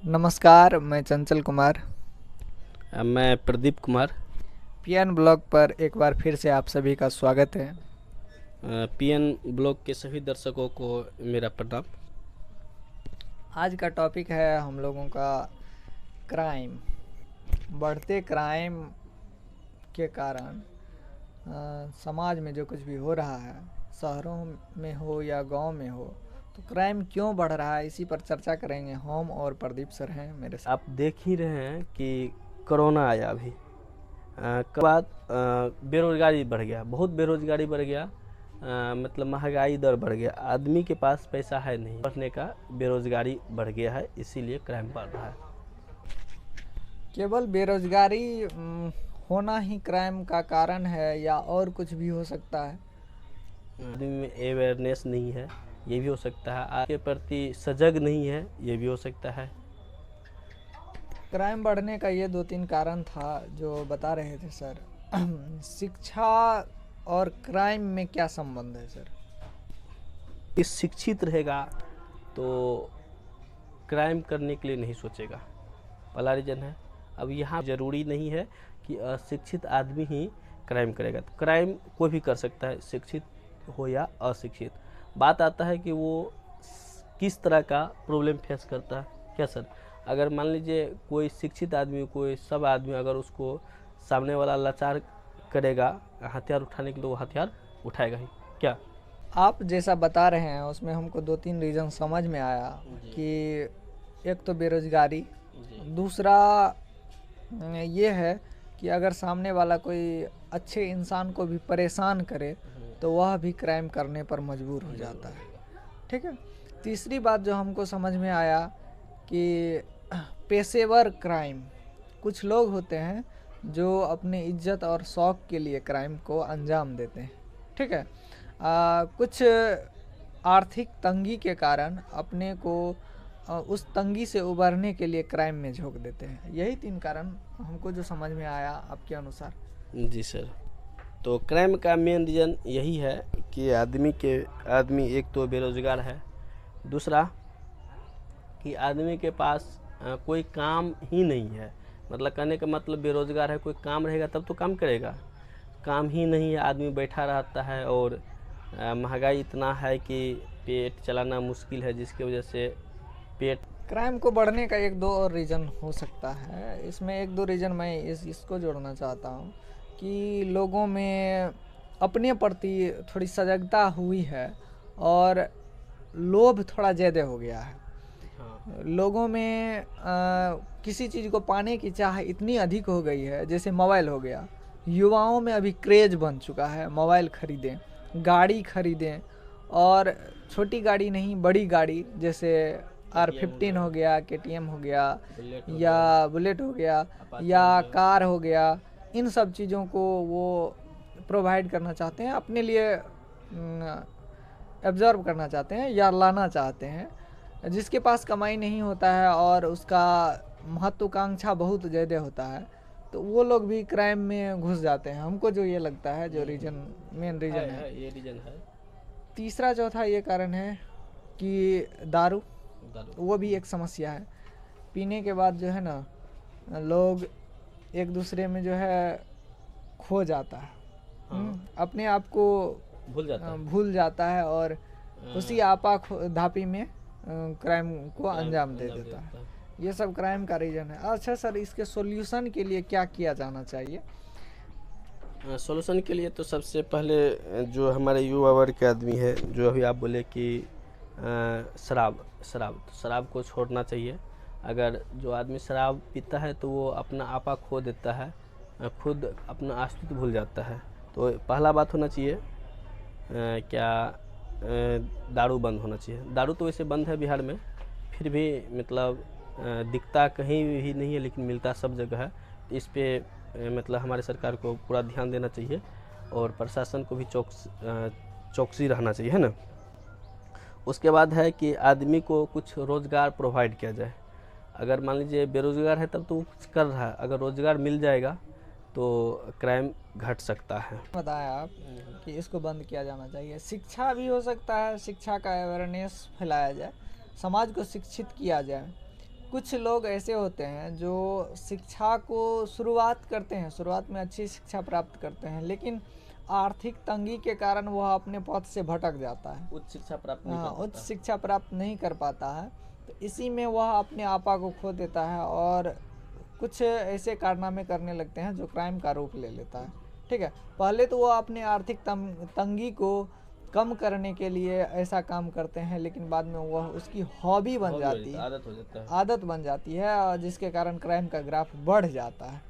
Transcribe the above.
नमस्कार, मैं चंचल कुमार। मैं प्रदीप कुमार। पीएन ब्लॉग पर एक बार फिर से आप सभी का स्वागत है। पीएन ब्लॉग के सभी दर्शकों को मेरा प्रणाम। आज का टॉपिक है हम लोगों का क्राइम। बढ़ते क्राइम के कारण समाज में जो कुछ भी हो रहा है, शहरों में हो या गांव में हो, तो क्राइम क्यों बढ़ रहा है, इसी पर चर्चा करेंगे। हम और प्रदीप सर हैं मेरे साथ। आप देख ही रहे हैं कि कोरोना आया अभी के बाद बेरोजगारी बढ़ गया, बहुत बेरोजगारी बढ़ गया। मतलब महंगाई दर बढ़ गया, आदमी के पास पैसा है नहीं, बढ़ने का बेरोजगारी बढ़ गया है, इसीलिए क्राइम बढ़ रहा है। केवल बेरोजगारी होना ही क्राइम का कारण है या और कुछ भी हो सकता है? आदमी में अवेयरनेस नहीं है, ये भी हो सकता है। आपके प्रति सजग नहीं है, ये भी हो सकता है। क्राइम बढ़ने का ये 2-3 कारण था जो बता रहे थे सर। शिक्षा और क्राइम में क्या संबंध है सर? इस शिक्षित रहेगा तो क्राइम करने के लिए नहीं सोचेगा, पहला रीज़न है। अब यहाँ ज़रूरी नहीं है कि अशिक्षित आदमी ही क्राइम करेगा, तो क्राइम कोई भी कर सकता है, शिक्षित हो या अशिक्षित। बात आता है कि वो किस तरह का प्रॉब्लम फेस करता है। क्या सर, अगर मान लीजिए कोई शिक्षित आदमी, कोई सब आदमी अगर उसको सामने वाला लाचार करेगा हथियार उठाने के लिए, वो हथियार उठाएगा ही क्या? आप जैसा बता रहे हैं उसमें हमको 2-3 रीज़न समझ में आया कि एक तो बेरोजगारी, दूसरा ये है कि अगर सामने वाला कोई अच्छे इंसान को भी परेशान करे तो वह भी क्राइम करने पर मजबूर हो जाता है। ठीक है। तीसरी बात जो हमको समझ में आया कि पेशेवर क्राइम, कुछ लोग होते हैं जो अपने इज्जत और शौक़ के लिए क्राइम को अंजाम देते हैं। ठीक है। कुछ आर्थिक तंगी के कारण अपने को उस तंगी से उबरने के लिए क्राइम में झोंक देते हैं। यही 3 कारण हमको जो समझ में आया आपके अनुसार। जी सर, तो क्राइम का मेन रीज़न यही है कि आदमी एक तो बेरोज़गार है, दूसरा कि आदमी के पास कोई काम ही नहीं है। मतलब कहने का मतलब बेरोज़गार है, कोई काम रहेगा तब तो काम करेगा, काम ही नहीं है, आदमी बैठा रहता है। और महंगाई इतना है कि पेट चलाना मुश्किल है, जिसकी वजह से पेट क्राइम को बढ़ने का 1-2 और रीज़न हो सकता है। इसमें 1-2 रीज़न मैं इसको जोड़ना चाहता हूँ कि लोगों में अपने प्रति थोड़ी सजगता हुई है और लोभ थोड़ा ज़्यादा हो गया है। लोगों में किसी चीज़ को पाने की चाह इतनी अधिक हो गई है, जैसे मोबाइल हो गया। युवाओं में अभी क्रेज़ बन चुका है, मोबाइल ख़रीदें, गाड़ी ख़रीदें, और छोटी गाड़ी नहीं, बड़ी गाड़ी जैसे R15 हो गया, KTM हो गया, या बुलेट हो गया, या कार हो गया। इन सब चीज़ों को वो प्रोवाइड करना चाहते हैं, अपने लिए एब्जॉर्ब करना चाहते हैं या लाना चाहते हैं। जिसके पास कमाई नहीं होता है और उसका महत्वाकांक्षा बहुत ज़्यादा होता है, तो वो लोग भी क्राइम में घुस जाते हैं। हमको जो ये लगता है, जो रीज़न मेन रीज़न है, ये रीज़न है। तीसरा चौथा ये कारण है कि दारू, वो भी एक समस्या है। पीने के बाद जो है ना, लोग एक दूसरे में जो है खो जाता है। अपने आप को भूल जाता है और उसी आपा धापी में क्राइम को अंजाम दे देता है। ये सब क्राइम का रीज़न है। अच्छा सर, इसके सॉल्यूशन के लिए क्या किया जाना चाहिए? सॉल्यूशन के लिए तो सबसे पहले जो हमारे युवा वर्ग के आदमी है, जो अभी आप बोले कि शराब को छोड़ना चाहिए। अगर जो आदमी शराब पीता है तो वो अपना आपा खो देता है, खुद अपना अस्तित्व भूल जाता है। तो पहला बात होना चाहिए दारू बंद होना चाहिए। दारू तो वैसे बंद है बिहार में, फिर भी मतलब दिखता कहीं भी नहीं है, लेकिन मिलता सब जगह है। इस पे मतलब हमारे सरकार को पूरा ध्यान देना चाहिए और प्रशासन को भी चौकसी रहना चाहिए, है ना। उसके बाद है कि आदमी को कुछ रोज़गार प्रोवाइड किया जाए। अगर मान लीजिए बेरोज़गार है तब तो वो कुछ कर रहा है, अगर रोज़गार मिल जाएगा तो क्राइम घट सकता है। बताया आप कि इसको बंद किया जाना चाहिए। शिक्षा भी हो सकता है, शिक्षा का अवेयरनेस फैलाया जाए, समाज को शिक्षित किया जाए। कुछ लोग ऐसे होते हैं जो शिक्षा को शुरुआत करते हैं, शुरुआत में अच्छी शिक्षा प्राप्त करते हैं, लेकिन आर्थिक तंगी के कारण वह अपने पथ से भटक जाता है। उच्च शिक्षा प्राप्त नहीं हाँ, कर उच्च पाता। शिक्षा प्राप्त नहीं कर पाता है, तो इसी में वह अपने आपा को खो देता है और कुछ ऐसे कारनामे करने लगते हैं जो क्राइम का रूप ले लेता है। ठीक है, पहले तो वह अपने आर्थिक तंगी को कम करने के लिए ऐसा काम करते हैं, लेकिन बाद में वह उसकी हॉबी बन हॉबी हो जाती जाता है, है, आदत हो जाता है। आदत बन जाती है, और जिसके कारण क्राइम का ग्राफ बढ़ जाता है।